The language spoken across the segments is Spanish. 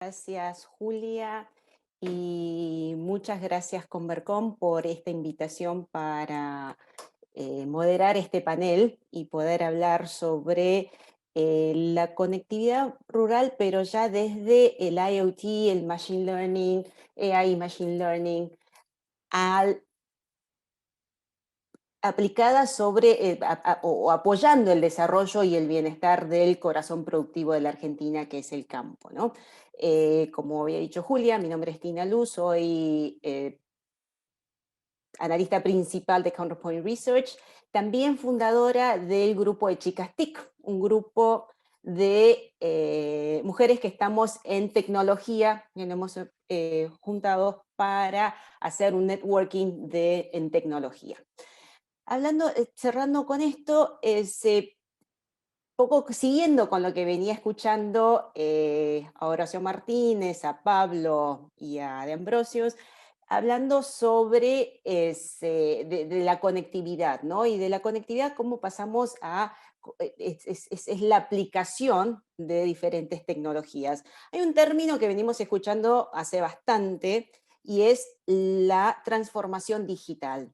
Gracias, Julia, y muchas gracias, Convercom, por esta invitación para moderar este panel y poder hablar sobre la conectividad rural, pero ya desde el IoT, el Machine Learning, AI Machine Learning, al aplicada sobre, o apoyando el desarrollo y el bienestar del corazón productivo de la Argentina, que es el campo, ¿no? Como había dicho Julia, mi nombre es Tina Luz, soy analista principal de Counterpoint Research, también fundadora del grupo de Chicas TIC, un grupo de mujeres que estamos en tecnología, que nos hemos juntado para hacer un networking en tecnología. Hablando, cerrando con esto, poco siguiendo con lo que venía escuchando a Horacio Martínez, a Pablo y a De Ambrosios, hablando sobre de la conectividad, ¿no? Y de la conectividad, cómo pasamos a, es la aplicación de diferentes tecnologías. Hay un término que venimos escuchando hace bastante y es la transformación digital,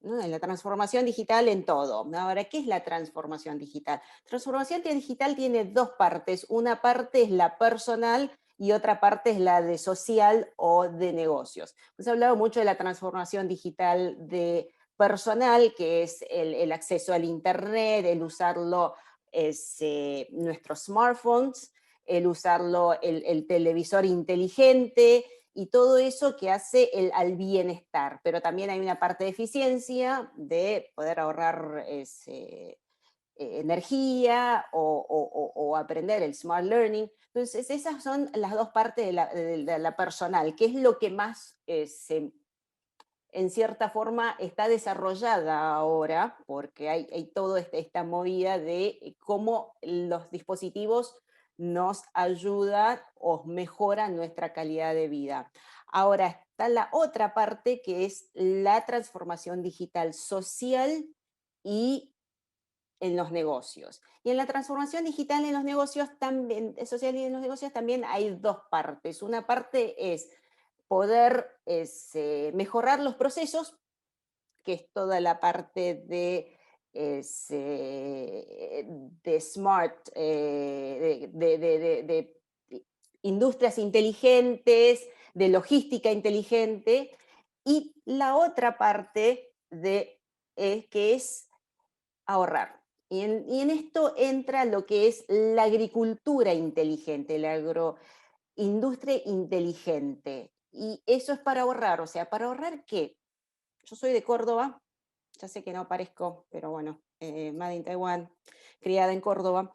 ¿no? En la transformación digital en todo. Ahora, ¿qué es la transformación digital? Transformación digital tiene dos partes. Una parte es la personal y otra parte es la de social o de negocios. Hemos hablado mucho de la transformación digital de personal, que es el acceso al Internet, el usarlo, nuestros smartphones, el usarlo, el televisor inteligente, y todo eso que hace al bienestar, pero también hay una parte de eficiencia, de poder ahorrar energía o aprender el smart learning. Entonces esas son las dos partes de la personal, que es lo que más en cierta forma está desarrollada ahora, porque hay toda esta movida de cómo los dispositivos nos ayudan o mejoran nuestra calidad de vida. Ahora está la otra parte, que es la transformación digital social y en los negocios. Y en la transformación digital en los negocios también, social y en los negocios también hay dos partes. Una parte es poder mejorar los procesos, que es toda la parte de smart, de industrias inteligentes, de logística inteligente, y la otra parte que es ahorrar. Y en esto entra lo que es la agricultura inteligente, la agroindustria inteligente. Y eso es para ahorrar, o sea, ¿para ahorrar qué? Yo soy de Córdoba, ya sé que no parezco, pero bueno, Made in Taiwan, criada en Córdoba.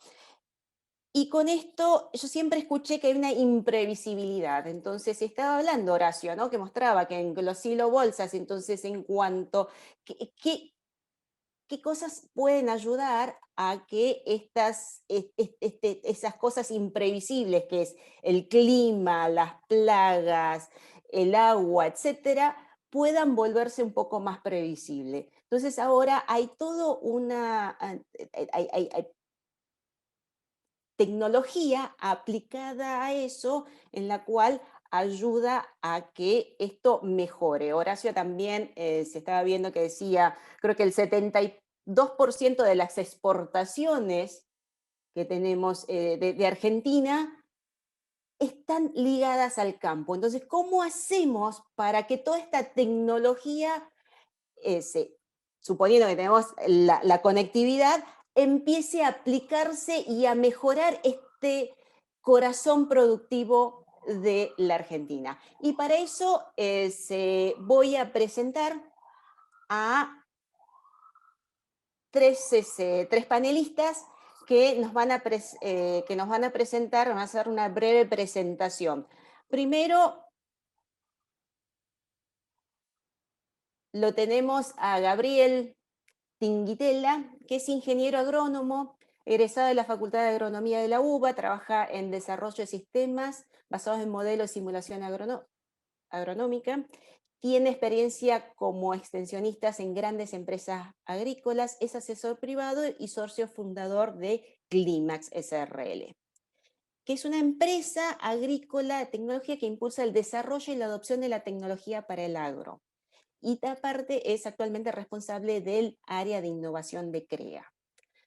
Y con esto yo siempre escuché que hay una imprevisibilidad. Entonces estaba hablando Horacio, ¿no? Que mostraba que en los silo bolsas, entonces en cuanto, ¿qué cosas pueden ayudar a que esas cosas imprevisibles, que es el clima, las plagas, el agua, etcétera, puedan volverse un poco más previsibles? Entonces ahora hay todo hay tecnología aplicada a eso, en la cual ayuda a que esto mejore. Horacio también se estaba viendo que decía, creo que el 72% de las exportaciones que tenemos de Argentina están ligadas al campo. Entonces, ¿cómo hacemos para que toda esta tecnología, suponiendo que tenemos la conectividad, empiece a aplicarse y a mejorar este corazón productivo de la Argentina? Y para eso voy a presentar a tres panelistas que nos van a presentar, van a hacer una breve presentación. Primero lo tenemos a Gabriel Tinguitela, que es ingeniero agrónomo, egresado de la Facultad de Agronomía de la UBA, trabaja en desarrollo de sistemas basados en modelos de simulación agronómica. Tiene experiencia como extensionistas en grandes empresas agrícolas, es asesor privado y socio fundador de Climax SRL. que es una empresa agrícola de tecnología que impulsa el desarrollo y la adopción de la tecnología para el agro. Y aparte es actualmente responsable del área de innovación de CREA.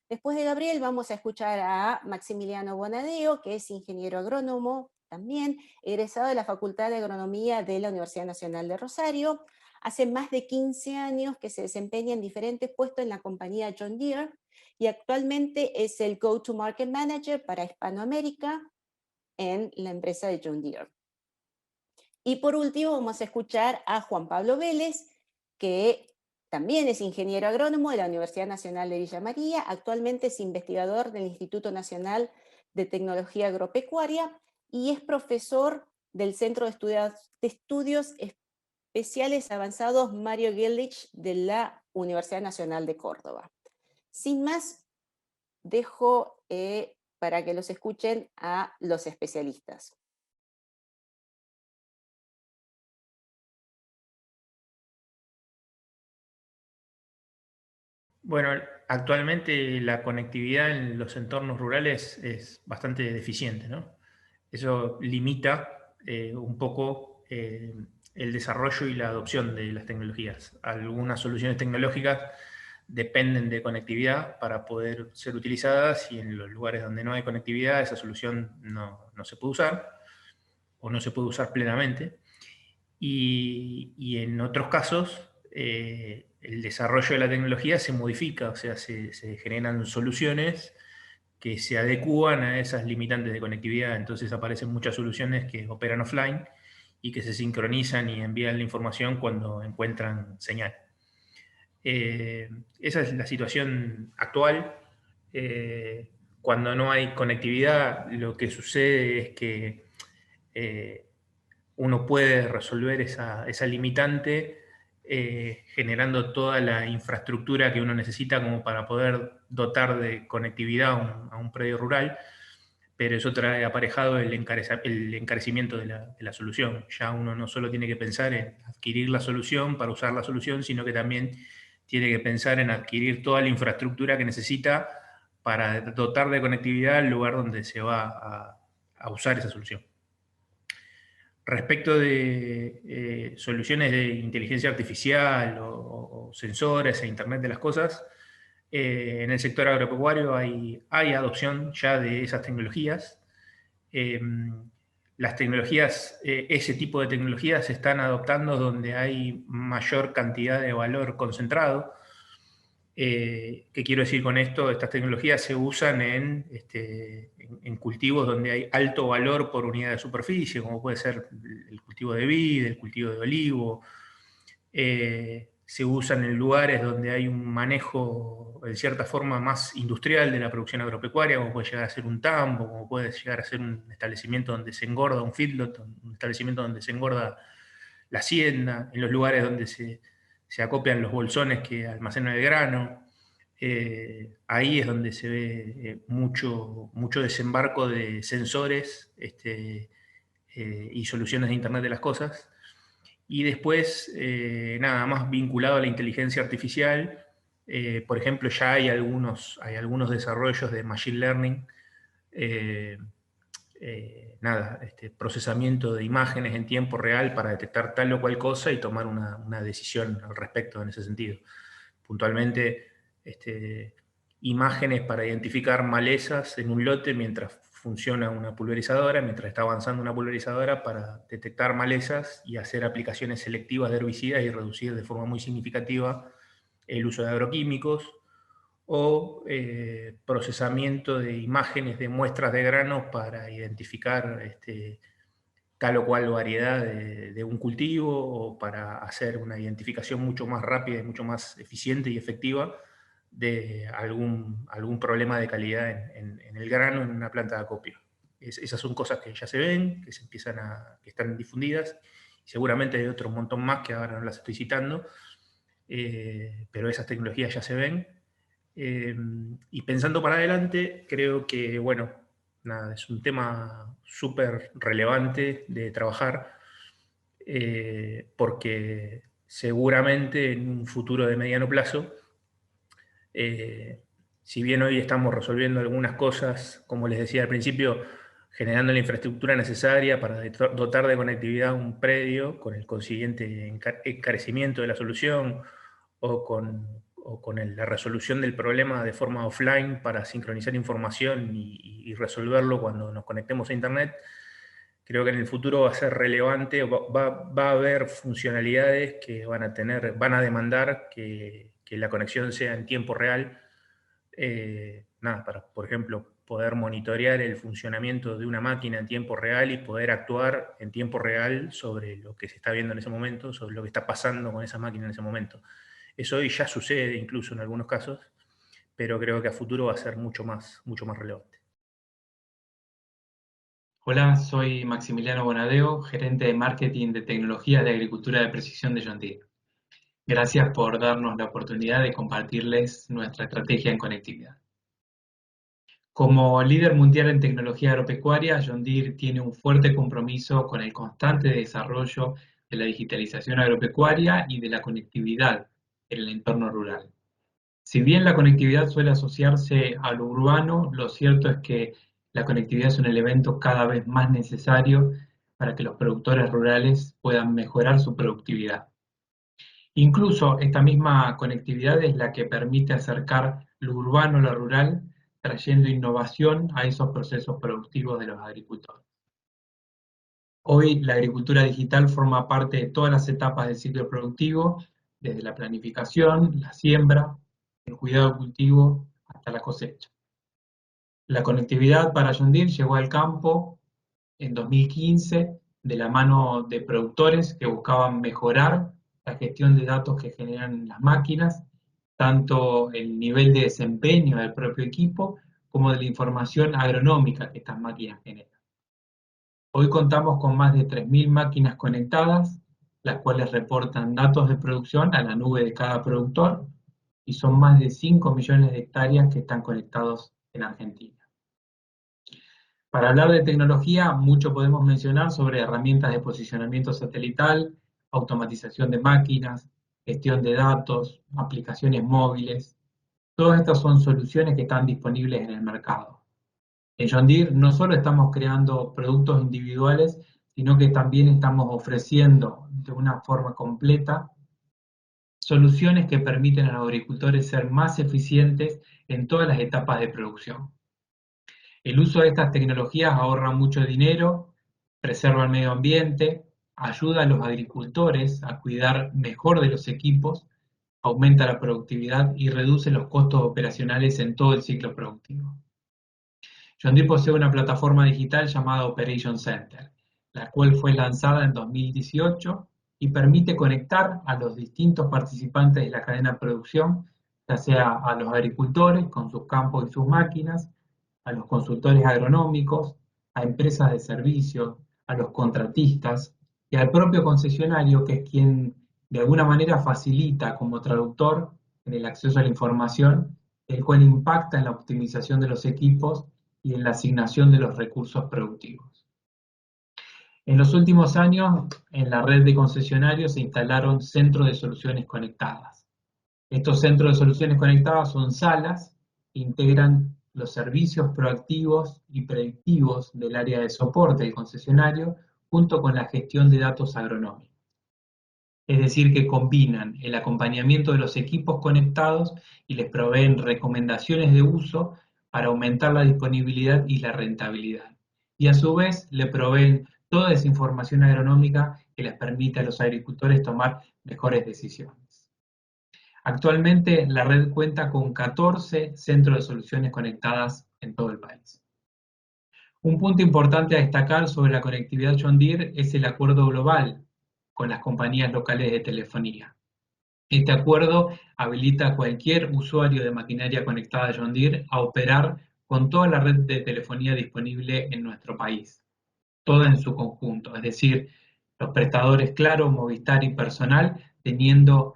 Después de Gabriel vamos a escuchar a Maximiliano Bonadeo, que es ingeniero agrónomo, también egresado de la Facultad de Agronomía de la Universidad Nacional de Rosario. Hace más de 15 años que se desempeña en diferentes puestos en la compañía John Deere y actualmente es el Go-to-Market Manager para Hispanoamérica en la empresa de John Deere. Y por último vamos a escuchar a Juan Pablo Vélez, que también es ingeniero agrónomo de la Universidad Nacional de Villa María, actualmente es investigador del Instituto Nacional de Tecnología Agropecuaria y es profesor del Centro de Estudios Especiales Avanzados Mario Gillich de la Universidad Nacional de Córdoba. Sin más, dejo para que los escuchen a los especialistas. Bueno, actualmente la conectividad en los entornos rurales es bastante deficiente, ¿no? Eso limita un poco el desarrollo y la adopción de las tecnologías. Algunas soluciones tecnológicas dependen de conectividad para poder ser utilizadas y en los lugares donde no hay conectividad esa solución no se puede usar o no se puede usar plenamente. Y en otros casos, el desarrollo de la tecnología se modifica, o sea, se generan soluciones que se adecúan a esas limitantes de conectividad. Entonces aparecen muchas soluciones que operan offline y que se sincronizan y envían la información cuando encuentran señal. Esa es la situación actual. Cuando no hay conectividad, lo que sucede es que uno puede resolver esa limitante generando toda la infraestructura que uno necesita como para poder dotar de conectividad a un predio rural, pero eso trae aparejado el encarecimiento de la solución. Ya uno no solo tiene que pensar en adquirir la solución para usar la solución, sino que también tiene que pensar en adquirir toda la infraestructura que necesita para dotar de conectividad el lugar donde se va a usar esa solución. Respecto de soluciones de inteligencia artificial o sensores e Internet de las cosas, en el sector agropecuario hay adopción ya de esas tecnologías. Las tecnologías, ese tipo de tecnologías se están adoptando donde hay mayor cantidad de valor concentrado. ¿Qué quiero decir con esto? Estas tecnologías se usan en cultivos donde hay alto valor por unidad de superficie, como puede ser el cultivo de vid, el cultivo de olivo. Se usan en lugares donde hay un manejo, en cierta forma, más industrial de la producción agropecuaria, como puede llegar a ser un tambo, como puede llegar a ser un establecimiento donde se engorda un feedlot, un establecimiento donde se engorda la hacienda, en los lugares donde se acopian los bolsones que almacenan el grano. Ahí es donde se ve mucho desembarco de sensores y soluciones de Internet de las cosas. Y después, nada más vinculado a la inteligencia artificial, por ejemplo, ya hay algunos desarrollos de Machine Learning, procesamiento de imágenes en tiempo real para detectar tal o cual cosa y tomar una decisión al respecto en ese sentido. Puntualmente, imágenes para identificar malezas en un lote mientras funciona una pulverizadora, mientras está avanzando una pulverizadora para detectar malezas y hacer aplicaciones selectivas de herbicidas y reducir de forma muy significativa el uso de agroquímicos, o procesamiento de imágenes de muestras de granos para identificar tal o cual variedad de un cultivo, o para hacer una identificación mucho más rápida y mucho más eficiente y efectiva de algún problema de calidad en el grano en una planta de acopio. Esas son cosas que ya se ven, que que están difundidas. Seguramente hay otro montón más que ahora no las estoy citando, pero esas tecnologías ya se ven. Y pensando para adelante, creo que, bueno, nada, es un tema súper relevante de trabajar, porque seguramente en un futuro de mediano plazo, si bien hoy estamos resolviendo algunas cosas, como les decía al principio, generando la infraestructura necesaria para dotar de conectividad un predio con el consiguiente encarecimiento de la solución o con la resolución del problema de forma offline para sincronizar información y resolverlo cuando nos conectemos a Internet. Creo que en el futuro va a ser relevante, va a haber funcionalidades que van a demandar que la conexión sea en tiempo real. Para, por ejemplo, poder monitorear el funcionamiento de una máquina en tiempo real y poder actuar en tiempo real sobre lo que se está viendo en ese momento, sobre lo que está pasando con esa máquina en ese momento. Eso hoy ya sucede incluso en algunos casos, pero creo que a futuro va a ser mucho más relevante. Hola, soy Maximiliano Bonadeo, gerente de marketing de tecnologías de agricultura de precisión de John Deere. Gracias por darnos la oportunidad de compartirles nuestra estrategia en conectividad. Como líder mundial en tecnología agropecuaria, John Deere tiene un fuerte compromiso con el constante desarrollo de la digitalización agropecuaria y de la conectividad en el entorno rural. Si bien la conectividad suele asociarse a lo urbano, lo cierto es que la conectividad es un elemento cada vez más necesario para que los productores rurales puedan mejorar su productividad. Incluso esta misma conectividad es la que permite acercar lo urbano a lo rural, trayendo innovación a esos procesos productivos de los agricultores. Hoy la agricultura digital forma parte de todas las etapas del ciclo productivo, desde la planificación, la siembra, el cuidado del cultivo hasta la cosecha. La conectividad para John Deere llegó al campo en 2015 de la mano de productores que buscaban mejorar la gestión de datos que generan las máquinas, tanto el nivel de desempeño del propio equipo como de la información agronómica que estas máquinas generan. Hoy contamos con más de 3.000 máquinas conectadas, las cuales reportan datos de producción a la nube de cada productor, y son más de 5 millones de hectáreas que están conectados en Argentina. Para hablar de tecnología, mucho podemos mencionar sobre herramientas de posicionamiento satelital, automatización de máquinas, gestión de datos, aplicaciones móviles. Todas estas son soluciones que están disponibles en el mercado. En John Deere no solo estamos creando productos individuales, sino que también estamos ofreciendo de una forma completa soluciones que permiten a los agricultores ser más eficientes en todas las etapas de producción. El uso de estas tecnologías ahorra mucho dinero, preserva el medio ambiente, ayuda a los agricultores a cuidar mejor de los equipos, aumenta la productividad y reduce los costos operacionales en todo el ciclo productivo. John Deere posee una plataforma digital llamada Operation Center, la cual fue lanzada en 2018 y permite conectar a los distintos participantes de la cadena de producción, ya sea a los agricultores con sus campos y sus máquinas, a los consultores agronómicos, a empresas de servicios, a los contratistas y al propio concesionario, que es quien de alguna manera facilita como traductor en el acceso a la información, el cual impacta en la optimización de los equipos y en la asignación de los recursos productivos. En los últimos años, en la red de concesionarios se instalaron centros de soluciones conectadas. Estos centros de soluciones conectadas son salas que integran los servicios proactivos y predictivos del área de soporte del concesionario junto con la gestión de datos agronómicos. Es decir, que combinan el acompañamiento de los equipos conectados y les proveen recomendaciones de uso para aumentar la disponibilidad y la rentabilidad. Y a su vez le proveen toda esa información agronómica que les permite a los agricultores tomar mejores decisiones. Actualmente la red cuenta con 14 centros de soluciones conectadas en todo el país. Un punto importante a destacar sobre la conectividad John Deere es el acuerdo global con las compañías locales de telefonía. Este acuerdo habilita a cualquier usuario de maquinaria conectada John Deere a operar con toda la red de telefonía disponible en nuestro país, toda en su conjunto, es decir, los prestadores Claro, Movistar y Personal teniendo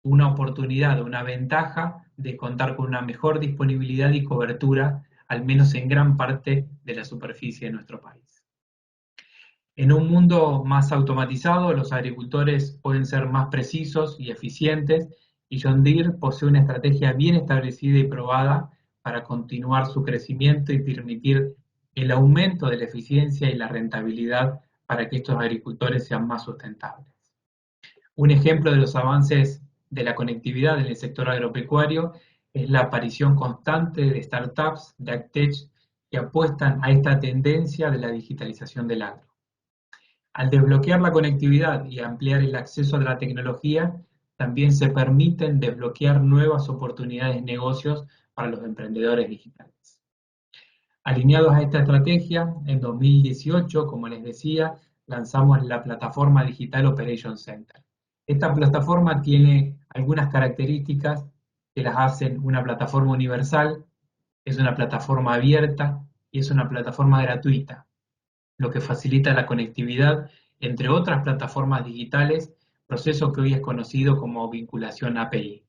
una oportunidad, una ventaja de contar con una mejor disponibilidad y cobertura, al menos en gran parte de la superficie de nuestro país. En un mundo más automatizado, los agricultores pueden ser más precisos y eficientes, y John Deere posee una estrategia bien establecida y probada para continuar su crecimiento y permitir el aumento de la eficiencia y la rentabilidad para que estos agricultores sean más sustentables. Un ejemplo de los avances de la conectividad en el sector agropecuario es la aparición constante de startups, de agtech, que apuestan a esta tendencia de la digitalización del agro. Al desbloquear la conectividad y ampliar el acceso a la tecnología, también se permiten desbloquear nuevas oportunidades de negocios para los emprendedores digitales. Alineados a esta estrategia, en 2018, como les decía, lanzamos la plataforma Digital Operation Center. Esta plataforma tiene algunas características que las hacen una plataforma universal, es una plataforma abierta y es una plataforma gratuita, lo que facilita la conectividad entre otras plataformas digitales, proceso que hoy es conocido como vinculación API.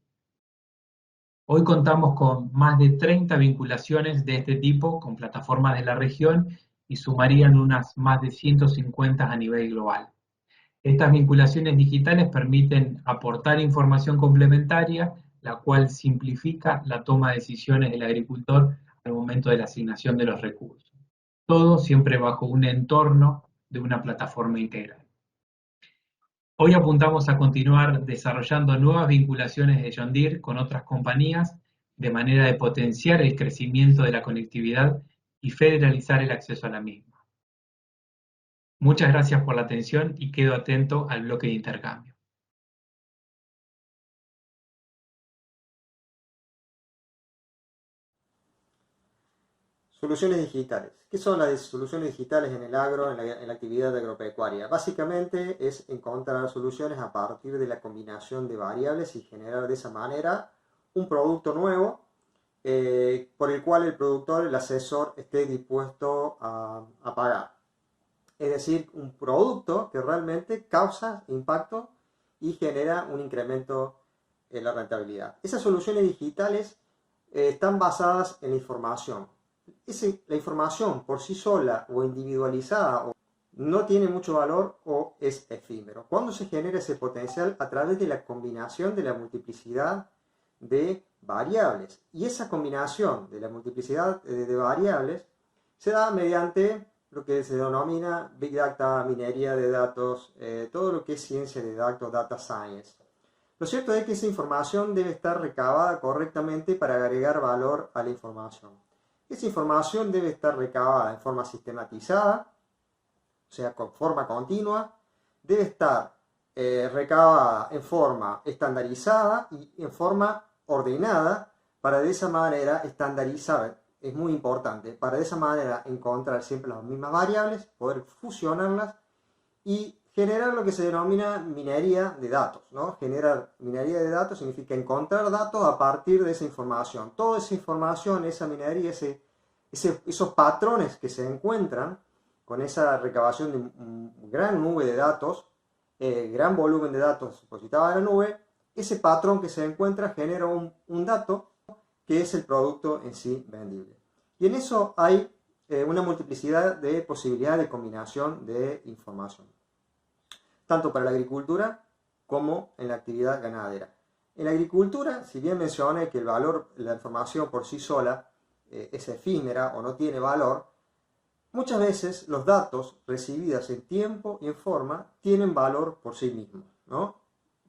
Hoy contamos con más de 30 vinculaciones de este tipo con plataformas de la región y sumarían unas más de 150 a nivel global. Estas vinculaciones digitales permiten aportar información complementaria, la cual simplifica la toma de decisiones del agricultor al momento de la asignación de los recursos. Todo siempre bajo un entorno de una plataforma integral. Hoy apuntamos a continuar desarrollando nuevas vinculaciones de John Deere con otras compañías de manera de potenciar el crecimiento de la conectividad y federalizar el acceso a la misma. Muchas gracias por la atención y quedo atento al bloque de intercambio. Soluciones digitales. ¿Qué son las soluciones digitales en el agro, en la actividad agropecuaria? Básicamente es encontrar soluciones a partir de la combinación de variables y generar de esa manera un producto nuevo por el cual el productor, el asesor, esté dispuesto a pagar. Es decir, un producto que realmente causa impacto y genera un incremento en la rentabilidad. Esas soluciones digitales están basadas en la información. La información por sí sola o individualizada no tiene mucho valor o es efímero. ¿Cuándo se genera ese potencial? A través de la combinación de la multiplicidad de variables. Y esa combinación de la multiplicidad de variables se da mediante lo que se denomina Big Data, minería de datos, todo lo que es ciencia de datos, data science. Lo cierto es que esa información debe estar recabada correctamente para agregar valor a la información. Esa información debe estar recabada en forma sistematizada, o sea, con forma continua, debe estar recabada en forma estandarizada y en forma ordenada para de esa manera estandarizar, es muy importante, para de esa manera encontrar siempre las mismas variables, poder fusionarlas y generar lo que se denomina minería de datos, ¿no? Generar minería de datos significa encontrar datos a partir de esa información. Toda esa información, esa minería, esos patrones que se encuentran con esa recabación de una gran nube de datos, gran volumen de datos depositados en la nube, ese patrón que se encuentra genera un dato que es el producto en sí vendible. Y en eso hay una multiplicidad de posibilidades de combinación de información, tanto para la agricultura como en la actividad ganadera. En la agricultura, si bien mencioné que el valor, la información por sí sola es efímera o no tiene valor, muchas veces los datos recibidos en tiempo y en forma tienen valor por sí mismos, ¿no?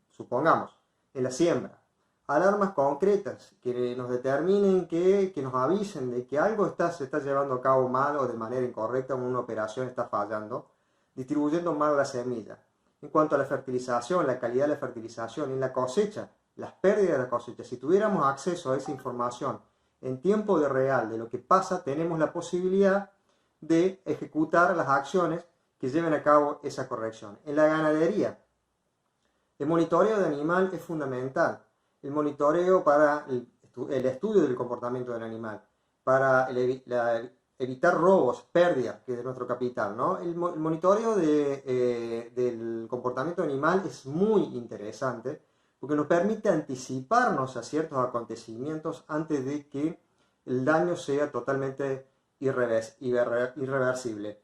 Supongamos, en la siembra, alarmas concretas que nos determinen, que nos avisen de que algo se está llevando a cabo mal o de manera incorrecta, o una operación está fallando, distribuyendo mal la semilla. En cuanto a la fertilización, la calidad de la fertilización y en la cosecha, las pérdidas de la cosecha, si tuviéramos acceso a esa información en tiempo real de lo que pasa, tenemos la posibilidad de ejecutar las acciones que lleven a cabo esa corrección. En la ganadería, el monitoreo de animal es fundamental. El monitoreo para el estudio del comportamiento del animal, para evitar robos, pérdidas de nuestro capital, ¿no? El monitoreo del comportamiento animal es muy interesante porque nos permite anticiparnos a ciertos acontecimientos antes de que el daño sea totalmente irreversible.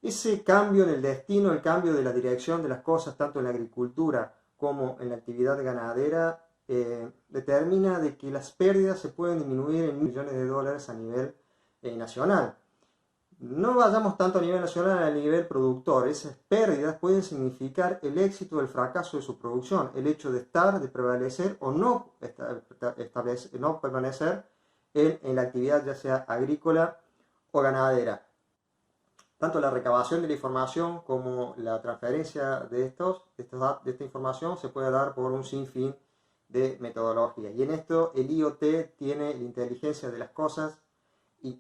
Ese cambio en el destino, el cambio de la dirección de las cosas, tanto en la agricultura como en la actividad ganadera, determina de que las pérdidas se pueden disminuir en millones de dólares a nivel nacional. no vayamos tanto a nivel nacional, a nivel productor. Esas pérdidas pueden significar el éxito o el fracaso de su producción, el hecho de estar, de prevalecer o no, no permanecer en la actividad ya sea agrícola o ganadera. Tanto la recabación de la información como la transferencia de esta información se puede dar por un sinfín de metodologías. Y en esto el IoT tiene la inteligencia de las cosas y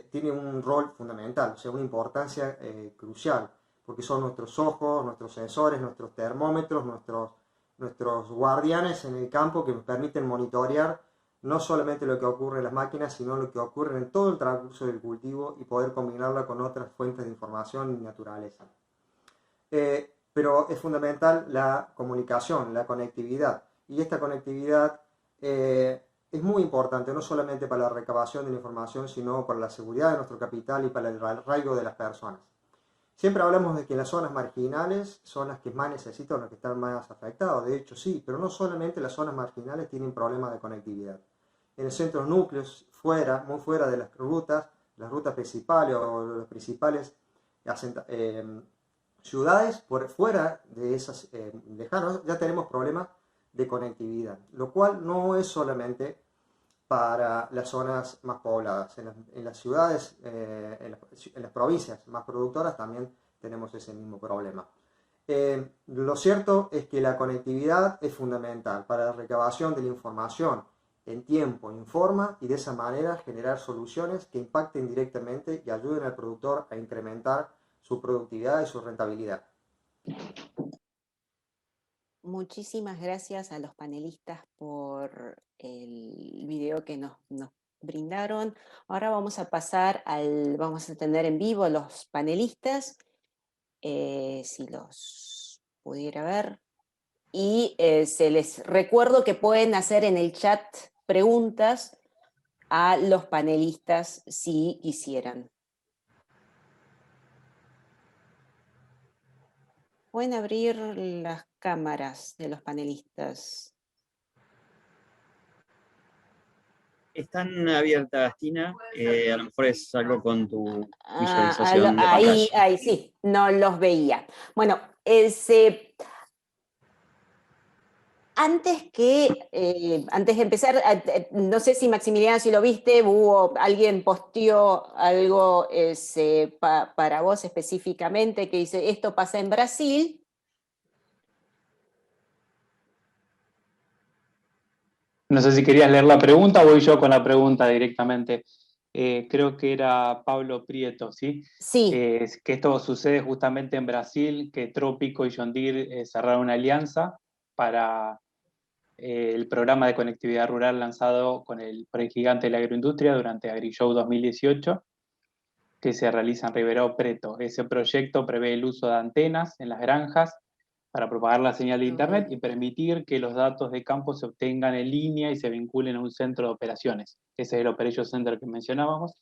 tiene un rol fundamental, o sea, una importancia crucial, porque son nuestros ojos, nuestros sensores, nuestros termómetros, nuestros guardianes en el campo que nos permiten monitorear no solamente lo que ocurre en las máquinas, sino lo que ocurre en todo el transcurso del cultivo y poder combinarla con otras fuentes de información y naturaleza. Pero es fundamental la comunicación, la conectividad, y esta conectividad es muy importante, no solamente para la recabación de la información, sino para la seguridad de nuestro capital y para el arraigo de las personas. Siempre hablamos de que las zonas marginales son las que más necesitan, las que están más afectadas. De hecho, sí, pero no solamente las zonas marginales tienen problemas de conectividad. En los centros núcleos, muy fuera de las rutas principales o los principales ciudades, por fuera de esas lejanos, ya tenemos problemas de conectividad, lo cual no es solamente para las zonas más pobladas. En las ciudades, en las provincias más productoras también tenemos ese mismo problema. Lo cierto es que la conectividad es fundamental para la recabación de la información en tiempo, en forma, y de esa manera generar soluciones que impacten directamente y ayuden al productor a incrementar su productividad y su rentabilidad. Muchísimas gracias a los panelistas por el video que nos brindaron. Ahora vamos a pasar vamos a tener en vivo a los panelistas, si los pudiera ver. Y se les recuerdo que pueden hacer en el chat preguntas a los panelistas si quisieran. Pueden abrir las cámaras de los panelistas. Están abiertas, Tina. A lo mejor es algo con tu visualización de ahí pantalla. Sí, no los veía. Bueno, antes de empezar, no sé si Maximiliano, si lo viste, alguien posteó algo para vos específicamente que dice, esto pasa en Brasil. No sé si querías leer la pregunta o voy yo con la pregunta directamente. Creo que era Pablo Prieto, ¿sí? Sí. Que esto sucede justamente en Brasil, que Trópico y John Deere cerraron una alianza para el programa de conectividad rural lanzado por el gigante de la agroindustria durante AgriShow 2018, que se realiza en Ribeirão Preto. Ese proyecto prevé el uso de antenas en las granjas para propagar la señal de internet y permitir que los datos de campo se obtengan en línea y se vinculen a un centro de operaciones. Ese es el Operation Center que mencionábamos.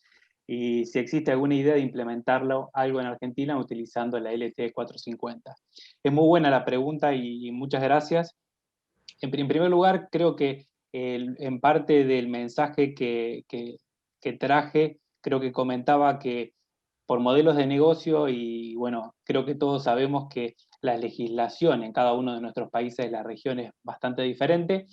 Y si existe alguna idea de implementarlo algo en Argentina utilizando la LT450. Es muy buena la pregunta y muchas gracias. En primer lugar, creo que en parte del mensaje que traje, creo que comentaba que por modelos de negocio, y bueno, creo que todos sabemos que la legislación en cada uno de nuestros países de la región es bastante diferente.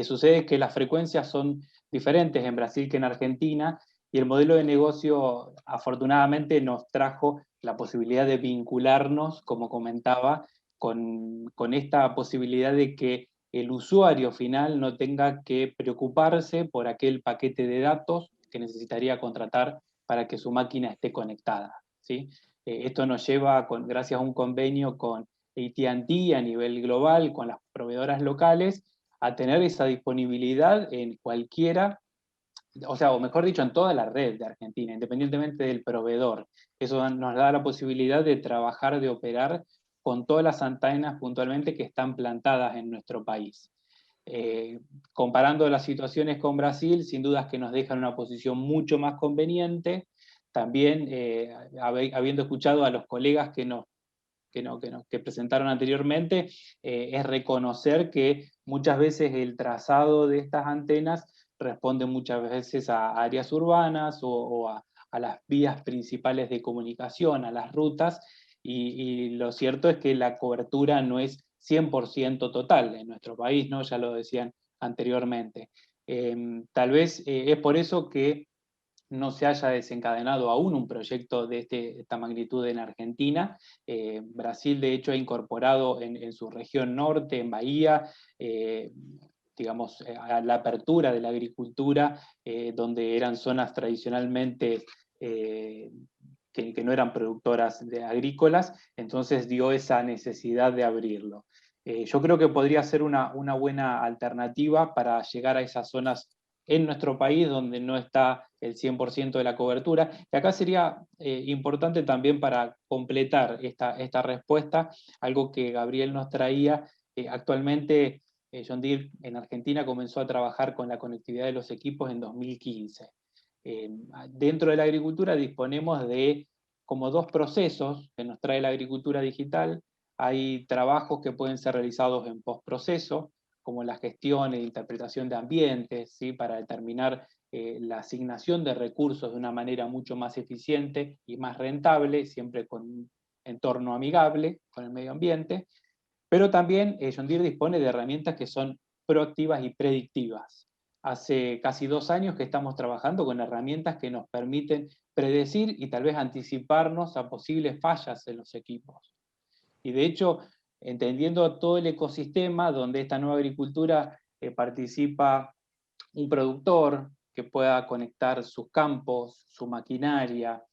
Sucede que las frecuencias son diferentes en Brasil que en Argentina, y el modelo de negocio afortunadamente nos trajo la posibilidad de vincularnos, como comentaba, con esta posibilidad de que el usuario final no tenga que preocuparse por aquel paquete de datos que necesitaría contratar para que su máquina esté conectada, ¿sí? Esto nos lleva, gracias a un convenio con AT&T a nivel global, con las proveedoras locales, a tener esa disponibilidad en cualquiera, o mejor dicho, en toda la red de Argentina, independientemente del proveedor. Eso nos da la posibilidad de trabajar, de operar con todas las antenas puntualmente que están plantadas en nuestro país. Comparando las situaciones con Brasil, sin dudas que nos dejan una posición mucho más conveniente. También, habiendo escuchado a los colegas que presentaron anteriormente, es reconocer que muchas veces el trazado de estas antenas responde muchas veces a áreas urbanas o a a las vías principales de comunicación, a las rutas, y lo cierto es que la cobertura no es 100% total en nuestro país, ¿no? Ya lo decían anteriormente. Tal vez es por eso que no se haya desencadenado aún un proyecto de esta magnitud en Argentina. Brasil, de hecho, ha incorporado en su región norte, en Bahía, digamos, a la apertura de la agricultura, donde eran zonas tradicionalmente que no eran productoras agrícolas, entonces dio esa necesidad de abrirlo. Yo creo que podría ser una buena alternativa para llegar a esas zonas en nuestro país donde no está el 100% de la cobertura. Y acá sería importante también para completar esta respuesta, algo que Gabriel nos traía. Actualmente John Deere en Argentina comenzó a trabajar con la conectividad de los equipos en 2015. Dentro de la agricultura disponemos de como dos procesos que nos trae la agricultura digital. Hay trabajos que pueden ser realizados en postproceso, como la gestión e interpretación de ambientes, ¿sí? Para determinar la asignación de recursos de una manera mucho más eficiente y más rentable, siempre con un entorno amigable con el medio ambiente. Pero también John Deere dispone de herramientas que son proactivas y predictivas. Hace casi 2 años que estamos trabajando con herramientas que nos permiten predecir y tal vez anticiparnos a posibles fallas en los equipos. Y de hecho, entendiendo todo el ecosistema donde esta nueva agricultura participa un productor que pueda conectar sus campos, su maquinaria,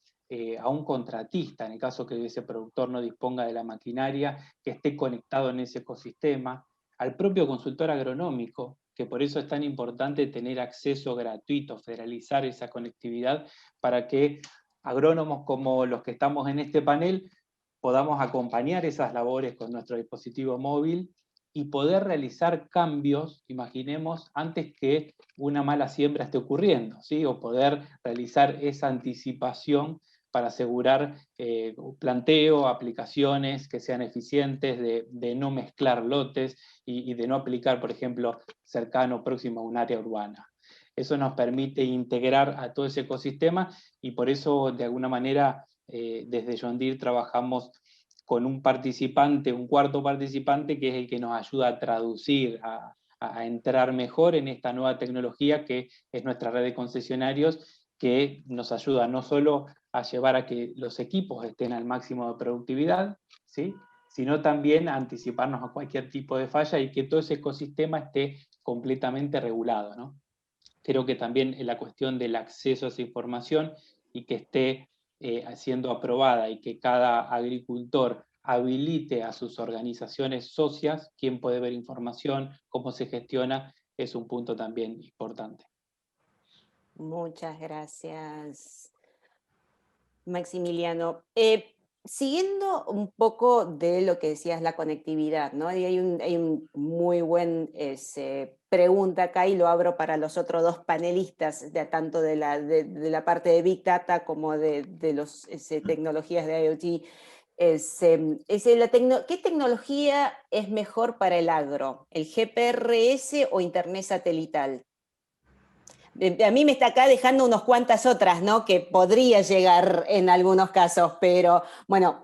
a un contratista, en el caso que ese productor no disponga de la maquinaria, que esté conectado en ese ecosistema, al propio consultor agronómico, que por eso es tan importante tener acceso gratuito, federalizar esa conectividad, para que agrónomos como los que estamos en este panel podamos acompañar esas labores con nuestro dispositivo móvil y poder realizar cambios, imaginemos, antes que una mala siembra esté ocurriendo, ¿sí? O poder realizar esa anticipación para asegurar planteo, aplicaciones que sean eficientes, de no mezclar lotes y de no aplicar, por ejemplo, cercano o próximo a un área urbana. Eso nos permite integrar a todo ese ecosistema y por eso, de alguna manera, desde John Deere trabajamos con un participante, un cuarto participante, que es el que nos ayuda a traducir, a entrar mejor en esta nueva tecnología que es nuestra red de concesionarios, que nos ayuda no solo a llevar a que los equipos estén al máximo de productividad, ¿sí? Sino también a anticiparnos a cualquier tipo de falla y que todo ese ecosistema esté completamente regulado, ¿no? Creo que también la cuestión del acceso a esa información y que esté siendo aprobada y que cada agricultor habilite a sus organizaciones socias, quién puede ver información, cómo se gestiona, es un punto también importante. Muchas gracias, Maximiliano. Siguiendo un poco de lo que decías, la conectividad, ¿no? Y hay un muy buen pregunta acá, y lo abro para los otros dos panelistas, tanto de la parte de Big Data como de las tecnologías de IoT. ¿Qué tecnología es mejor para el agro? ¿El GPRS o Internet satelital? A mí me está acá dejando unas cuantas otras, ¿no? Que podría llegar en algunos casos, pero bueno,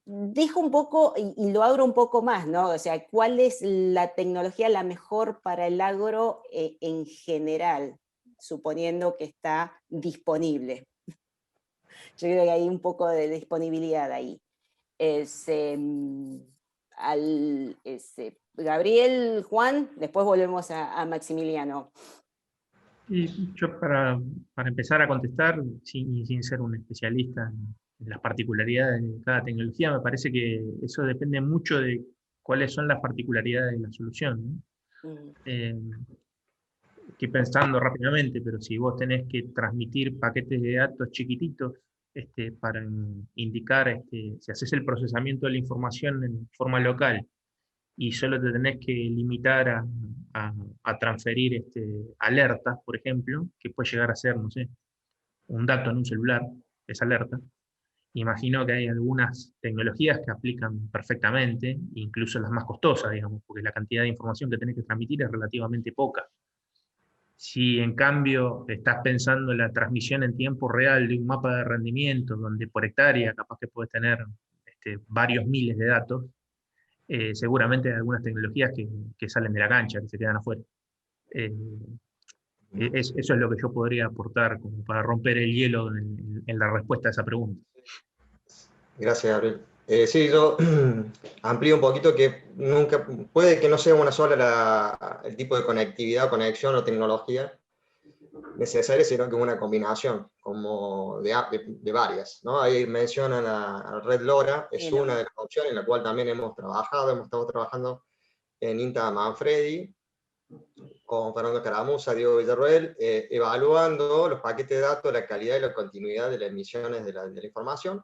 dejo un poco y lo abro un poco más, ¿no? O sea, ¿cuál es la tecnología la mejor para el agro en general, suponiendo que está disponible? Yo creo que hay un poco de disponibilidad ahí. Gabriel, Juan, después volvemos a Maximiliano. Y yo para empezar a contestar, sin ser un especialista en las particularidades de cada tecnología, me parece que eso depende mucho de cuáles son las particularidades de la solución, ¿no? Estoy pensando rápidamente, pero si vos tenés que transmitir paquetes de datos chiquititos para indicar, si haces el procesamiento de la información en forma local, y solo te tenés que limitar a transferir alertas, por ejemplo, que puede llegar a ser, no sé, un dato en un celular, esa alerta. Imagino que hay algunas tecnologías que aplican perfectamente, incluso las más costosas, digamos, porque la cantidad de información que tenés que transmitir es relativamente poca. Si en cambio estás pensando en la transmisión en tiempo real de un mapa de rendimiento, donde por hectárea capaz que puedes tener varios miles de datos, seguramente hay algunas tecnologías que salen de la cancha, que se quedan afuera. Eso es lo que yo podría aportar como para romper el hielo en la respuesta a esa pregunta. Gracias, Gabriel. Sí, yo amplío un poquito que nunca, puede que no sea una sola el tipo de conectividad, conexión o tecnología necesaria, sino que una combinación como de varias, ¿no? Ahí mencionan a Red LoRa, es una de las opciones en la cual también hemos estado trabajando en INTA Manfredi, con Fernando Escaramuza, Diego Villarroel, evaluando los paquetes de datos, la calidad y la continuidad de las emisiones de la información,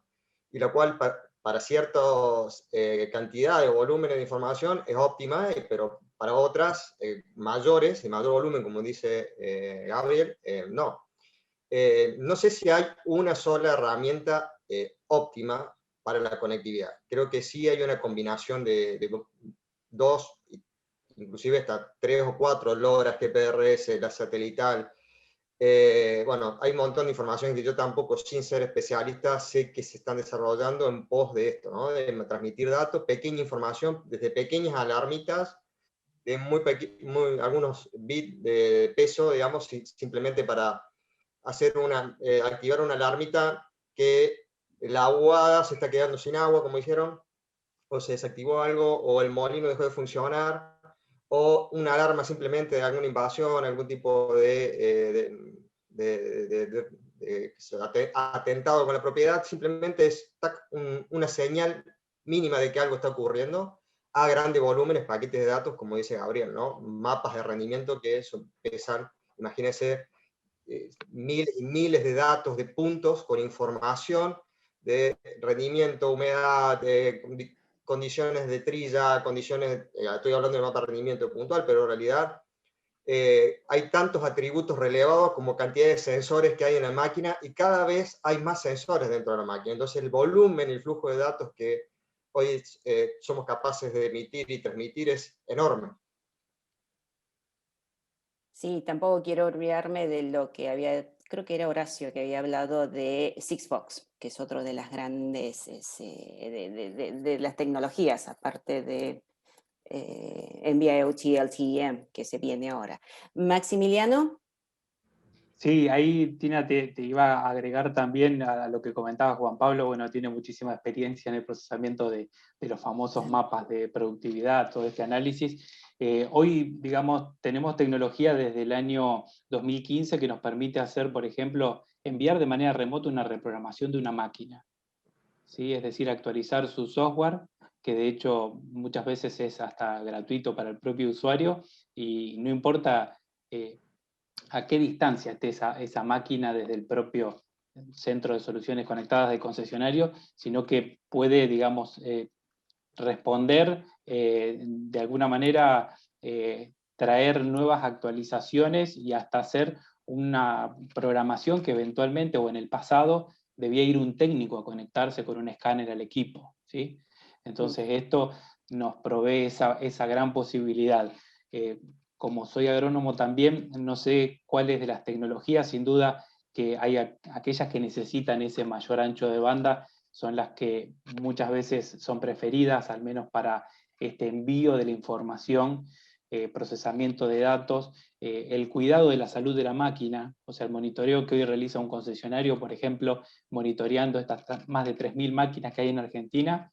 y la cual para ciertas cantidades o volúmenes de información es óptima, pero para otras mayores, de mayor volumen, como dice Gabriel, no. No sé si hay una sola herramienta óptima para la conectividad. Creo que sí hay una combinación de dos, inclusive hasta 3 o 4 LoRa's, GPRS, la satelital. Bueno, hay un montón de información que yo tampoco, sin ser especialista, sé que se están desarrollando en pos de esto, ¿no? De transmitir datos, pequeña información, desde pequeñas alarmitas, de algunos bits de peso, digamos, simplemente para activar una alarmita que la aguada se está quedando sin agua, como dijeron, o se desactivó algo, o el molino dejó de funcionar, o una alarma simplemente de alguna invasión, algún tipo de atentado con la propiedad, simplemente es una señal mínima de que algo está ocurriendo, a grandes volúmenes, paquetes de datos, como dice Gabriel, ¿no? Mapas de rendimiento que pesan, imagínense, miles y miles de datos, de puntos con información de rendimiento, humedad, condiciones de trilla, estoy hablando de mapa de rendimiento puntual, pero en realidad hay tantos atributos relevados como cantidad de sensores que hay en la máquina, y cada vez hay más sensores dentro de la máquina. Entonces el volumen, el flujo de datos que hoy somos capaces de emitir y transmitir es enorme. Sí, tampoco quiero olvidarme de lo que creo que era Horacio que había hablado de Sigfox, que es otro de las grandes de las tecnologías, aparte de NB-IoT LTE-M, que se viene ahora. Maximiliano. Sí, ahí Tina te iba a agregar también a lo que comentaba Juan Pablo. Bueno, tiene muchísima experiencia en el procesamiento de los famosos mapas de productividad, todo este análisis. Hoy, digamos, tenemos tecnología desde el año 2015 que nos permite hacer, por ejemplo, enviar de manera remota una reprogramación de una máquina, ¿sí? Es decir, actualizar su software, que de hecho muchas veces es hasta gratuito para el propio usuario, y no importa a qué distancia esté esa máquina desde el propio centro de soluciones conectadas de concesionario, sino que puede, digamos, responder de alguna manera, traer nuevas actualizaciones y hasta hacer una programación que eventualmente o en el pasado debía ir un técnico a conectarse con un escáner al equipo, ¿sí? Entonces esto nos provee esa gran posibilidad. Como soy agrónomo también, no sé cuáles de las tecnologías, sin duda que hay aquellas que necesitan ese mayor ancho de banda, son las que muchas veces son preferidas, al menos para este envío de la información, procesamiento de datos, el cuidado de la salud de la máquina, o sea, el monitoreo que hoy realiza un concesionario, por ejemplo, monitoreando estas más de 3.000 máquinas que hay en Argentina,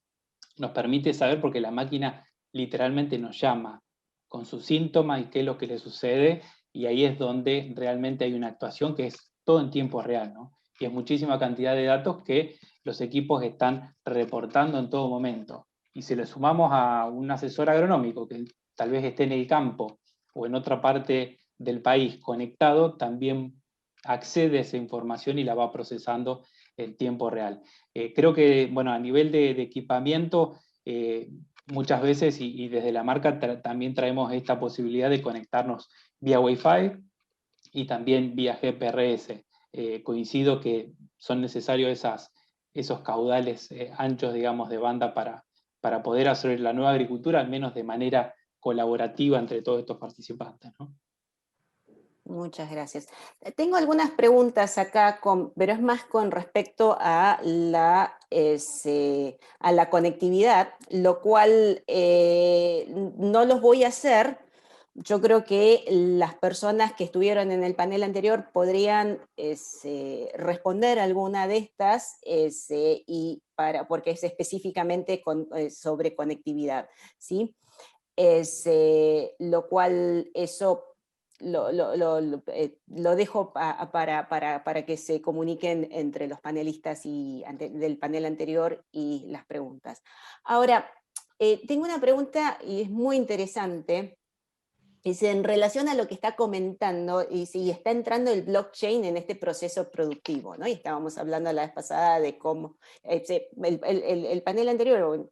nos permite saber, porque la máquina literalmente nos llama con sus síntomas y qué es lo que le sucede, y ahí es donde realmente hay una actuación que es todo en tiempo real, ¿no? Y es muchísima cantidad de datos que los equipos están reportando en todo momento. Y si le sumamos a un asesor agronómico que tal vez esté en el campo o en otra parte del país conectado, también accede a esa información y la va procesando en tiempo real. Creo que, bueno, a nivel de equipamiento, muchas veces, y desde la marca también traemos esta posibilidad de conectarnos vía Wi-Fi y también vía GPRS. Coincido que son necesarios esos caudales anchos, digamos, de banda para poder hacer la nueva agricultura, al menos de manera colaborativa entre todos estos participantes, ¿no? Muchas gracias. Tengo algunas preguntas acá, pero es más con respecto a la conectividad, lo cual no los voy a hacer. Yo creo que las personas que estuvieron en el panel anterior podrían responder alguna de estas, porque es específicamente sobre conectividad, ¿sí? Lo cual eso lo dejo para que se comuniquen entre los panelistas del panel anterior y las preguntas. Ahora, tengo una pregunta y es muy interesante. Es en relación a lo que está comentando, y si está entrando el blockchain en este proceso productivo, ¿no? Y estábamos hablando la vez pasada de cómo, el panel anterior,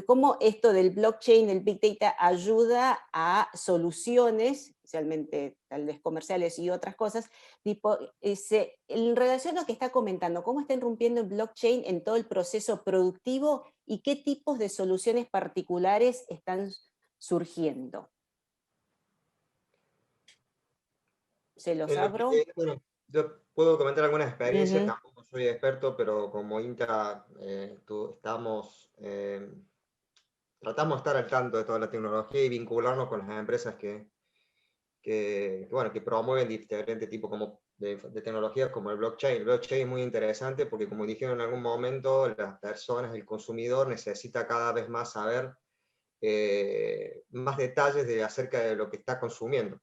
cómo esto del blockchain, el Big Data, ayuda a soluciones, especialmente tal vez comerciales y otras cosas, tipo, en relación a lo que está comentando, cómo está irrumpiendo el blockchain en todo el proceso productivo y qué tipos de soluciones particulares están surgiendo. ¿Se los abro? Bueno, yo puedo comentar algunas experiencias, tampoco soy experto, pero como INTA tratamos de estar al tanto de toda la tecnología y vincularnos con las empresas que promueven diferentes tipos de tecnologías como el blockchain. El blockchain es muy interesante porque, como dijeron en algún momento, las personas, el consumidor necesita cada vez más saber más detalles acerca de lo que está consumiendo.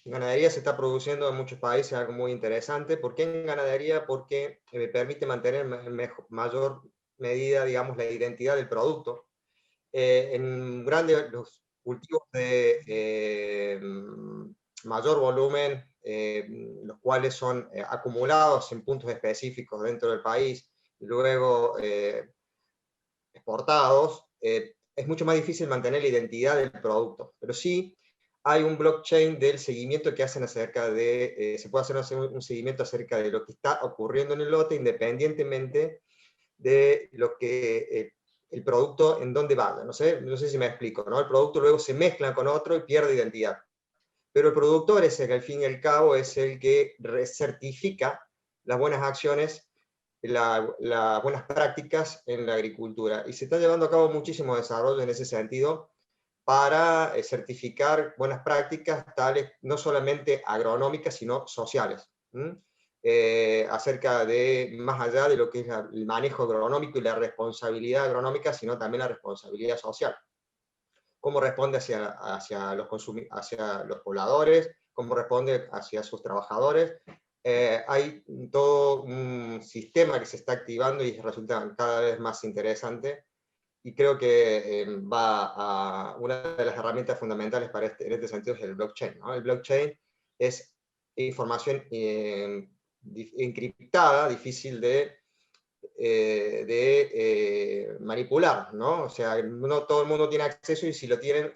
En ganadería se está produciendo en muchos países algo muy interesante. ¿Por qué en ganadería? Porque permite mantener en mayor medida, digamos, la identidad del producto. En los cultivos de mayor volumen, los cuales son acumulados en puntos específicos dentro del país, y luego exportados, es mucho más difícil mantener la identidad del producto. Pero sí hay un blockchain del seguimiento que hacen acerca de, se puede hacer un seguimiento acerca de lo que está ocurriendo en el lote, independientemente de lo que el producto en dónde vaya. No sé si me explico, ¿no? El producto luego se mezcla con otro y pierde identidad. Pero el productor es el que al fin y al cabo es el que certifica las buenas acciones, las buenas prácticas en la agricultura. Y se está llevando a cabo muchísimo desarrollo en ese sentido para certificar buenas prácticas, tales no solamente agronómicas, sino sociales. Acerca de, más allá de lo que es el manejo agronómico y la responsabilidad agronómica, sino también la responsabilidad social. Cómo responde hacia los pobladores, cómo responde hacia sus trabajadores. Hay todo un sistema que se está activando y resulta cada vez más interesante, y creo que una de las herramientas fundamentales en este sentido es el blockchain, ¿no? El blockchain es información encriptada, difícil de manipular, ¿no? O sea, no todo el mundo tiene acceso, y si lo tienen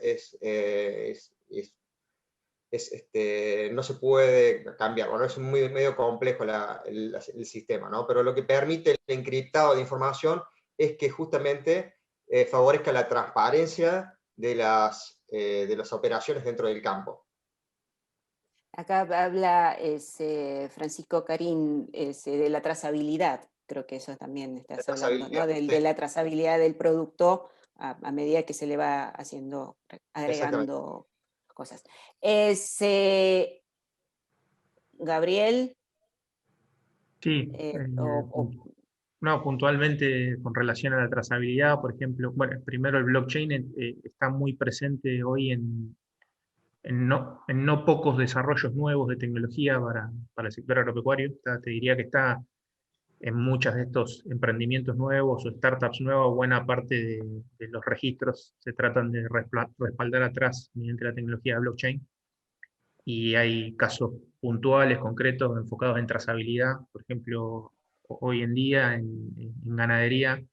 no se puede cambiar. Bueno, es medio complejo el sistema, ¿no? Pero lo que permite el encriptado de información es que justamente favorezca la transparencia de las operaciones dentro del campo. Acá habla Francisco Karim de la trazabilidad. Creo que eso también estás hablando, ¿no? De la trazabilidad del producto a medida que se le va agregando cosas. Gabriel. Sí, no, puntualmente con relación a la trazabilidad, por ejemplo, bueno, primero el blockchain está muy presente hoy en no pocos desarrollos nuevos de tecnología para el sector agropecuario. Te diría que está en muchos de estos emprendimientos nuevos o startups nuevos. Buena parte de los registros se tratan de respaldar atrás mediante la tecnología de blockchain. Y hay casos puntuales, concretos, enfocados en trazabilidad. Por ejemplo, hoy en día en ganadería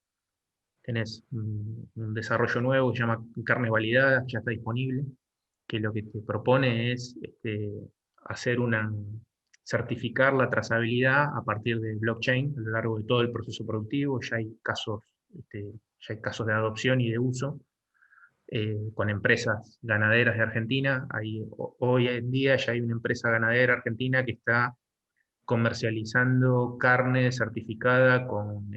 tenés un desarrollo nuevo que se llama carnes validadas, que ya está disponible, que lo que te propone es certificar la trazabilidad a partir del blockchain a lo largo de todo el proceso productivo. Ya hay casos de adopción y de uso. con empresas ganaderas de Argentina. Hoy en día ya hay una empresa ganadera argentina que está comercializando carne certificada con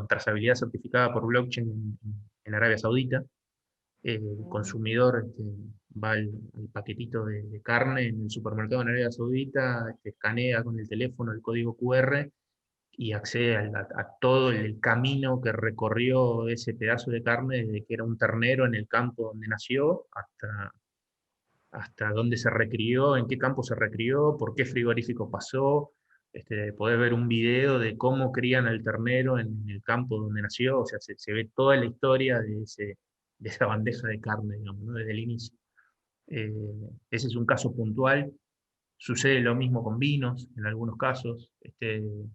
trazabilidad certificada por blockchain en Arabia Saudita. El consumidor va al paquetito de carne en el supermercado en Arabia Saudita, escanea con el teléfono el código QR y accede a todo el camino que recorrió ese pedazo de carne desde que era un ternero en el campo donde nació hasta dónde se recrió, en qué campo se recrió, por qué frigorífico pasó. Podés ver un video de cómo crían al ternero en el campo donde nació, o sea, se ve toda la historia de esa bandeja de carne, digamos, ¿no? Desde el inicio. Ese es un caso puntual. Sucede lo mismo con vinos, en algunos casos.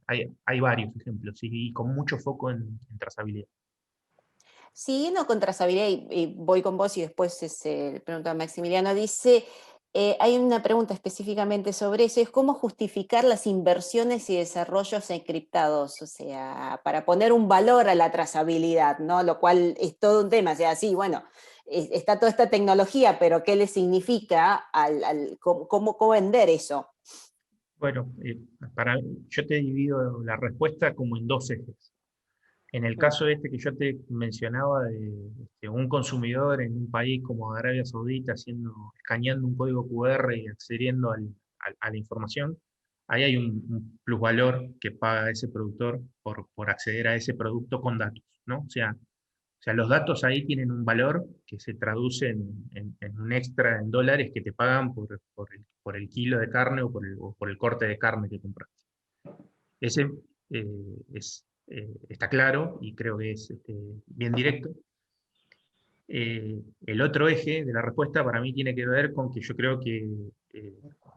Hay varios ejemplos, y con mucho foco en trazabilidad. Siguiendo con trazabilidad, y voy con vos y después pregunta a Maximiliano, dice, hay una pregunta específicamente sobre eso, es cómo justificar las inversiones y desarrollos encriptados, o sea, para poner un valor a la trazabilidad, ¿no? Lo cual es todo un tema, o sea, sí, bueno, está toda esta tecnología, pero ¿qué le significa cómo vender eso? Bueno, yo te divido la respuesta como en dos ejes. En el caso que yo te mencionaba de un consumidor en un país como Arabia Saudita escaneando un código QR y accediendo a la información, ahí hay un plusvalor que paga ese productor por acceder a ese producto con datos, ¿no? O sea, los datos ahí tienen un valor que se traduce en un extra en dólares que te pagan por el kilo de carne o por el corte de carne que compraste. Ese está claro y creo que es bien directo. El otro eje de la respuesta para mí tiene que ver con que yo creo que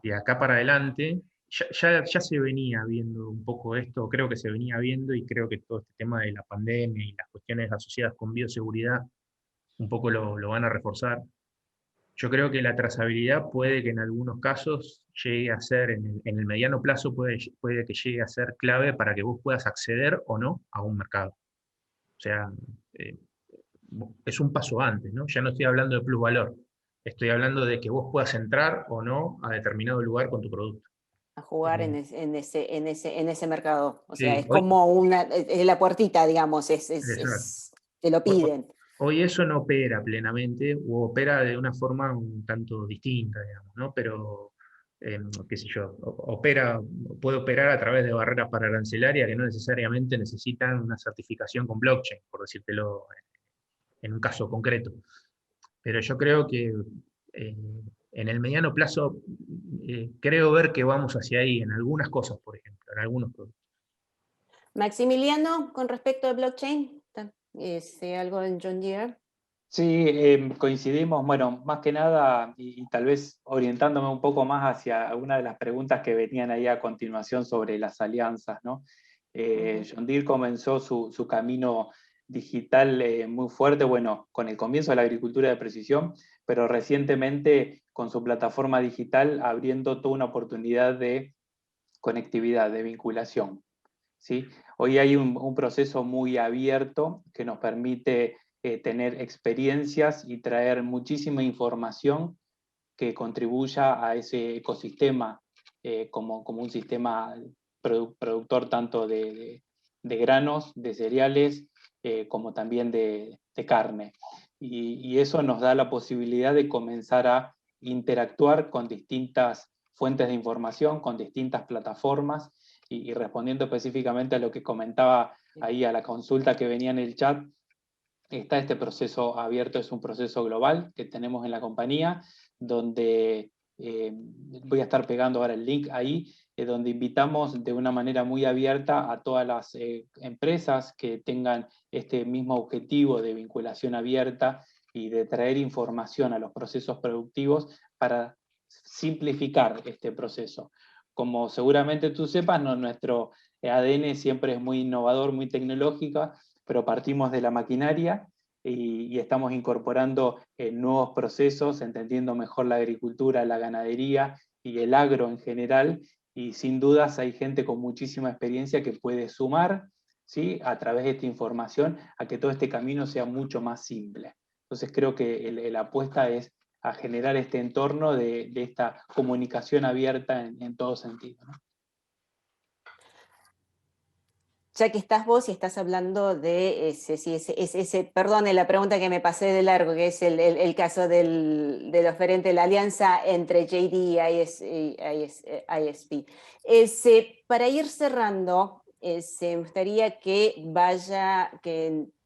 de acá para adelante ya se venía viendo un poco esto, creo que se venía viendo, y creo que todo este tema de la pandemia y las cuestiones asociadas con bioseguridad un poco lo van a reforzar. Yo creo que la trazabilidad puede que en algunos casos llegue a ser, en el mediano plazo puede que llegue a ser clave para que vos puedas acceder o no a un mercado. O sea, eh, es un paso antes, ¿no? Ya no estoy hablando de plusvalor, estoy hablando de que vos puedas entrar o no a determinado lugar con tu producto. A jugar en ese mercado, o sea, Sí, es como es la puertita, digamos, te lo piden. Hoy eso no opera plenamente, o opera de una forma un tanto distinta, digamos, ¿no? Pero, qué sé yo, puede operar a través de barreras pararancelarias que no necesariamente necesitan una certificación con blockchain, por decírtelo en un caso concreto. Pero yo creo que en el mediano plazo creo ver que vamos hacia ahí, en algunas cosas, por ejemplo, en algunos productos. Maximiliano, con respecto a blockchain, algo en John Deere. Sí, coincidimos, bueno, más que nada, y tal vez orientándome un poco más hacia alguna de las preguntas que venían ahí a continuación sobre las alianzas, ¿no? John Deere comenzó su camino digital muy fuerte, bueno, con el comienzo de la agricultura de precisión, pero recientemente con su plataforma digital abriendo toda una oportunidad de conectividad, de vinculación, ¿sí? Hoy hay un proceso muy abierto que nos permite tener experiencias y traer muchísima información que contribuya a ese ecosistema como un sistema productor tanto de granos, de cereales, como también de carne. Y eso nos da la posibilidad de comenzar a interactuar con distintas fuentes de información, con distintas plataformas, y respondiendo específicamente a lo que comentaba ahí, a la consulta que venía en el chat, está este proceso abierto, es un proceso global que tenemos en la compañía, donde voy a estar pegando ahora el link ahí, donde invitamos de una manera muy abierta a todas las empresas que tengan este mismo objetivo de vinculación abierta y de traer información a los procesos productivos para simplificar este proceso. Como seguramente tú sepas, nuestro ADN siempre es muy innovador, muy tecnológico, pero partimos de la maquinaria y estamos incorporando nuevos procesos, entendiendo mejor la agricultura, la ganadería y el agro en general, y sin dudas hay gente con muchísima experiencia que puede sumar, ¿sí?, a través de esta información a que todo este camino sea mucho más simple. Entonces creo que la apuesta es a generar este entorno de esta comunicación abierta en todo sentido, ¿no? Ya que estás vos y estás hablando de ese, perdone la pregunta que me pasé de largo, que es el caso del oferente de la alianza entre JD y ISP. Para ir cerrando, me gustaría que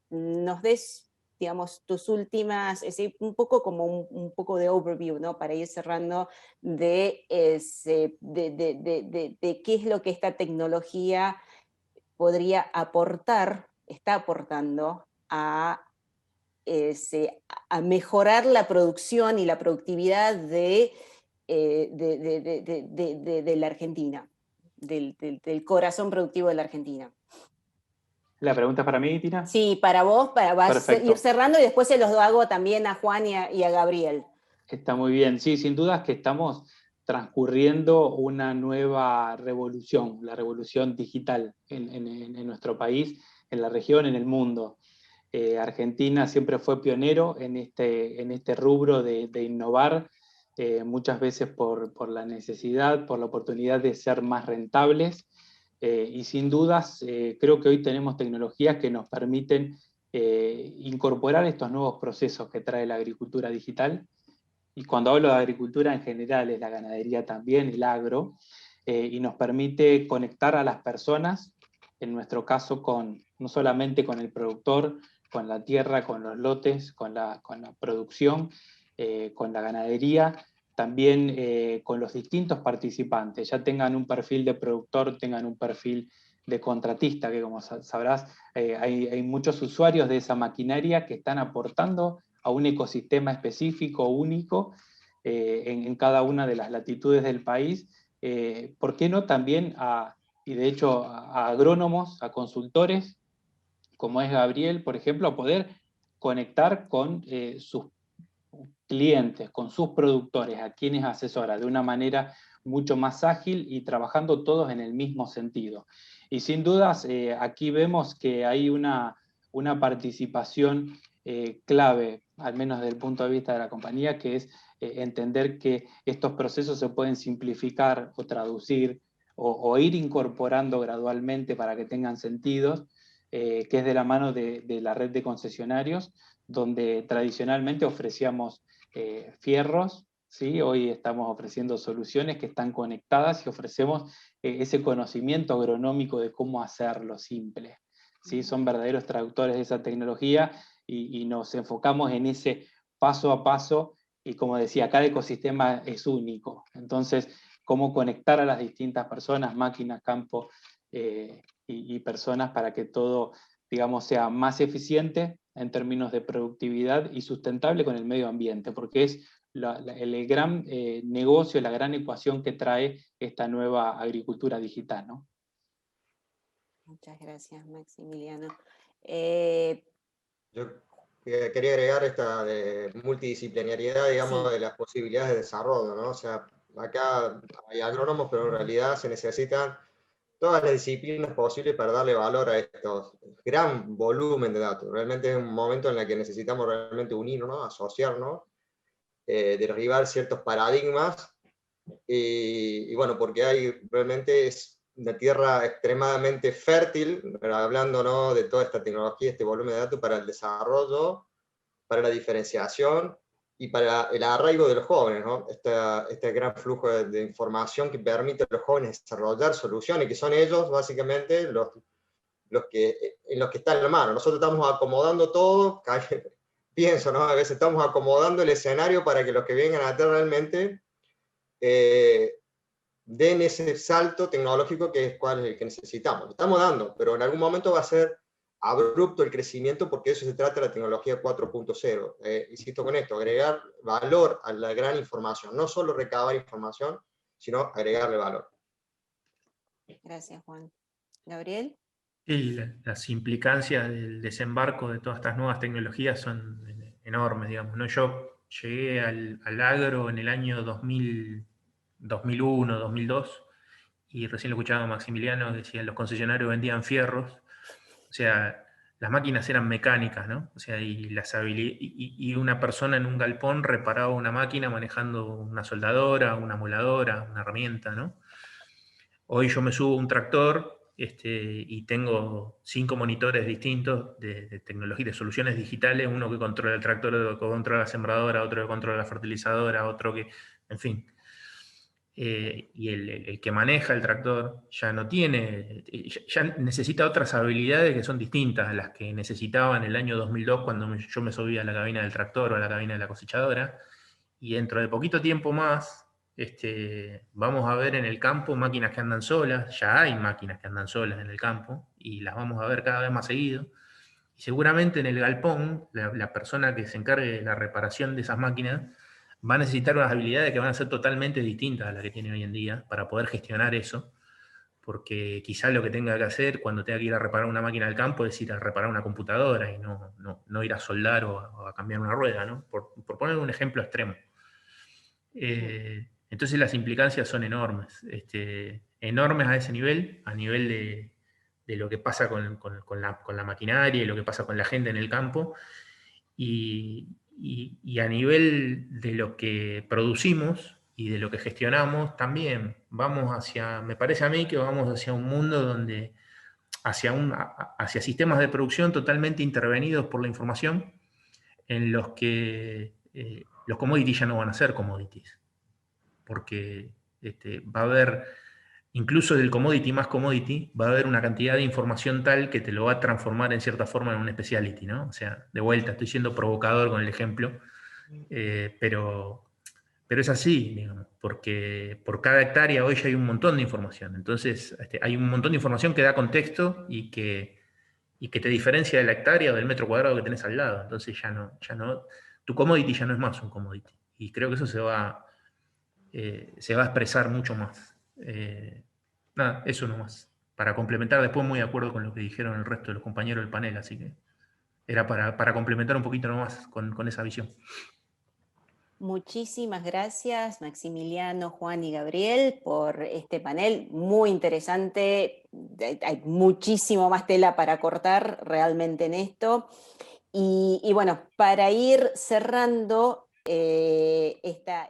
nos des, digamos, tus últimas, un poco como un poco de overview, ¿no? Para ir cerrando de qué es lo que esta tecnología podría aportar, está aportando a mejorar la producción y la productividad de la Argentina, del corazón productivo de la Argentina. ¿La pregunta es para mí, Tina? Sí, para vos, vas a ir Perfecto. cerrando y después se los hago también a Juan y a Gabriel. Está muy bien. Sí, sin duda es que estamos transcurriendo una nueva revolución, la revolución digital en nuestro país, en la región, en el mundo. Argentina siempre fue pionero en este rubro de innovar, muchas veces por la necesidad, por la oportunidad de ser más rentables, y sin dudas creo que hoy tenemos tecnologías que nos permiten incorporar estos nuevos procesos que trae la agricultura digital. Y cuando hablo de agricultura en general es la ganadería también, el agro, y nos permite conectar a las personas, en nuestro caso no solamente con el productor, con la tierra, con los lotes, con la producción, con la ganadería, también con los distintos participantes, ya tengan un perfil de productor, tengan un perfil de contratista, que como sabrás, hay muchos usuarios de esa maquinaria que están aportando a un ecosistema específico, único, en cada una de las latitudes del país. ¿Por qué no también y de hecho a agrónomos, a consultores, como es Gabriel, por ejemplo, a poder conectar con sus clientes, con sus productores, a quienes asesora de una manera mucho más ágil y trabajando todos en el mismo sentido? Y sin dudas, aquí vemos que hay una participación clave, al menos desde el punto de vista de la compañía, que es entender que estos procesos se pueden simplificar o traducir o ir incorporando gradualmente para que tengan sentido, que es de la mano de la red de concesionarios, donde tradicionalmente ofrecíamos fierros, ¿sí? Hoy estamos ofreciendo soluciones que están conectadas y ofrecemos ese conocimiento agronómico de cómo hacerlo simple, ¿sí? Son verdaderos traductores de esa tecnología y nos enfocamos en ese paso a paso, y como decía, cada ecosistema es único. Entonces, cómo conectar a las distintas personas, máquinas, campo y personas para que todo, digamos, sea más eficiente en términos de productividad y sustentable con el medio ambiente, porque es el gran negocio, la gran ecuación que trae esta nueva agricultura digital, ¿no? Muchas gracias, Maximiliano. Yo quería agregar esta de multidisciplinariedad, digamos, Sí. de las posibilidades de desarrollo, ¿no? O sea, acá hay agrónomos, pero en realidad se necesitan todas las disciplinas posibles para darle valor a estos gran volumen de datos. Realmente es un momento en el que necesitamos realmente unirnos, asociarnos, derribar ciertos paradigmas, y bueno, porque hay realmente es una tierra extremadamente fértil, hablando, ¿no?, de toda esta tecnología, este volumen de datos para el desarrollo, para la diferenciación y para el arraigo de los jóvenes, ¿no? Este gran flujo de información que permite a los jóvenes desarrollar soluciones, que son ellos básicamente en los que está en la mano. Nosotros estamos acomodando todo, pienso, ¿no? A veces estamos acomodando el escenario para que los que vengan a tener realmente den ese salto tecnológico que es cuál es el que necesitamos. Lo estamos dando, pero en algún momento va a ser abrupto el crecimiento, porque eso se trata de la tecnología 4.0. Insisto con esto, agregar valor a la gran información, no solo recabar información, sino agregarle valor. Gracias, Juan. Gabriel. Sí, las implicancias del desembarco de todas estas nuevas tecnologías son enormes, digamos, ¿no? Yo llegué al agro en el año 2001, 2002, y recién lo escuchaba Maximiliano, decía, los concesionarios vendían fierros. O sea, las máquinas eran mecánicas, ¿no? O sea, y una persona en un galpón reparaba una máquina manejando una soldadora, una moladora, una herramienta, ¿no? Hoy yo me subo a un tractor y tengo 5 monitores distintos de tecnología, de soluciones digitales, uno que controla el tractor, otro que controla la sembradora, otro que controla la fertilizadora, otro que, en fin. Y el que maneja el tractor ya no tiene, ya necesita otras habilidades que son distintas a las que necesitaba en el año 2002 cuando yo me subía a la cabina del tractor o a la cabina de la cosechadora. Y dentro de poquito tiempo más, vamos a ver en el campo máquinas que andan solas, ya hay máquinas que andan solas en el campo, y las vamos a ver cada vez más seguido. Y seguramente en el galpón, la persona que se encargue de la reparación de esas máquinas va a necesitar unas habilidades que van a ser totalmente distintas a las que tiene hoy en día para poder gestionar eso, porque quizás lo que tenga que hacer cuando tenga que ir a reparar una máquina del campo es ir a reparar una computadora y no ir a soldar o a cambiar una rueda, ¿no? Por poner un ejemplo extremo. Entonces las implicancias son enormes, enormes a ese nivel, a nivel de lo que pasa con la maquinaria y lo que pasa con la gente en el campo, y a nivel de lo que producimos y de lo que gestionamos también. Vamos hacia, me parece a mí que vamos hacia un mundo donde, hacia sistemas de producción totalmente intervenidos por la información, en los que los commodities ya no van a ser commodities, porque va a haber, incluso del commodity más commodity, va a haber una cantidad de información tal que te lo va a transformar en cierta forma en un specialty, ¿no? O sea, de vuelta, estoy siendo provocador con el ejemplo, pero es así, digamos, porque por cada hectárea hoy ya hay un montón de información. Entonces, hay un montón de información que da contexto y que te diferencia de la hectárea o del metro cuadrado que tenés al lado. Entonces ya no, tu commodity ya no es más un commodity. Y creo que eso se va a expresar mucho más. Nada, eso nomás. Para complementar, después muy de acuerdo con lo que dijeron el resto de los compañeros del panel, así que era para complementar un poquito nomás con esa visión. Muchísimas gracias, Maximiliano, Juan y Gabriel, por este panel muy interesante. Hay muchísimo más tela para cortar realmente en esto. Y bueno, para ir cerrando esta